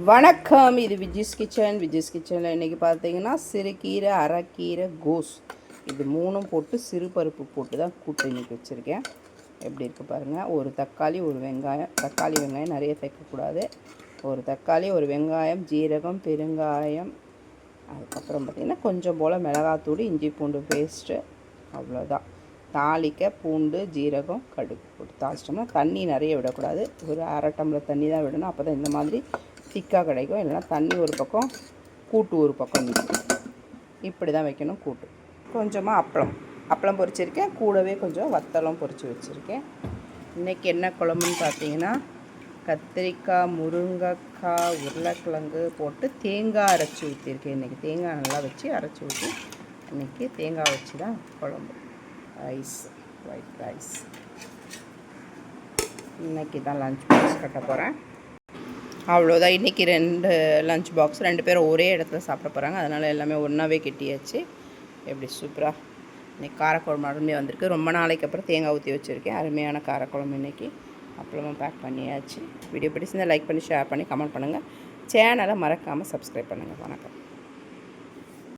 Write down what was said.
வணக்கம். இது விஜிஸ் கிச்சன். விஜிஸ் கிச்சனில் இன்றைக்கி பார்த்தீங்கன்னா சிறுகீரை, அரைக்கீரை, கோஸ் இது மூணும் போட்டு சிறு பருப்பு போட்டு தான் கூட்டு இன்றைக்கி வச்சுருக்கேன். எப்படி இருக்குது பாருங்கள். ஒரு தக்காளி, ஒரு வெங்காயம். தக்காளி வெங்காயம் நிறைய சேர்க்கக்கூடாது. ஒரு தக்காளி, ஒரு வெங்காயம், ஜீரகம், பெருங்காயம், அதுக்கப்புறம் பார்த்திங்கன்னா கொஞ்சம் போல் மிளகாத்தூள், இஞ்சி பூண்டு பேஸ்ட்டு, அவ்வளோதான். தாளிக்க பூண்டு, ஜீரகம், கடுகு போட்டு தாளிச்சிட்டோம்னா தண்ணி நிறைய விடக்கூடாது. ஒரு அரை டம்ளர் தண்ணி தான் விடணும். அப்போ தான் இந்த மாதிரி திக்காக கிடைக்கும். இல்லைனா தண்ணி ஒரு பக்கம், கூட்டு ஒரு பக்கம் நிற்கும். இப்படி தான் வைக்கணும் கூட்டு. கொஞ்சமாக அப்பளம் பொரிச்சிருக்கேன். கூடவே கொஞ்சம் வத்தலும் பொரித்து வச்சுருக்கேன். இன்றைக்கி என்ன குழம்புன்னு பார்த்தீங்கன்னா கத்திரிக்காய், முருங்கைக்காய், உருளைக்கிழங்கு போட்டு தேங்காய் அரைச்சி ஊற்றிருக்கேன். இன்றைக்கி தேங்காய் நல்லா வச்சு அரைச்சி ஊற்றி இன்றைக்கி தேங்காய் வச்சு தான் குழம்பு. Rice, white rice. இன்றைக்கி தான் லஞ்ச் பாக்ஸ் கட்ட போகிறேன். அவ்வளோதான். இன்றைக்கி 2 லஞ்ச் பாக்ஸ் 2 பேரும் ஒரே இடத்துல சாப்பிட போகிறாங்க. அதனால் எல்லாமே ஒன்றாவே கெட்டியாச்சு. எப்படி சூப்பராக இன்றைக்கி காரக்குழம்பு அருமையாக வந்திருக்கு. ரொம்ப நாளைக்கு அப்புறம் தேங்காய் ஊற்றி வச்சுருக்கேன். அருமையான காரக்குழம்பு இன்றைக்கி. அப்பளமும் பேக் பண்ணியாச்சு. வீடியோ பிடிச்சிருந்தால் லைக் பண்ணி, ஷேர் பண்ணி, கமெண்ட் பண்ணுங்கள். சேனலை மறக்காமல் சப்ஸ்கிரைப் பண்ணுங்கள். வணக்கம்.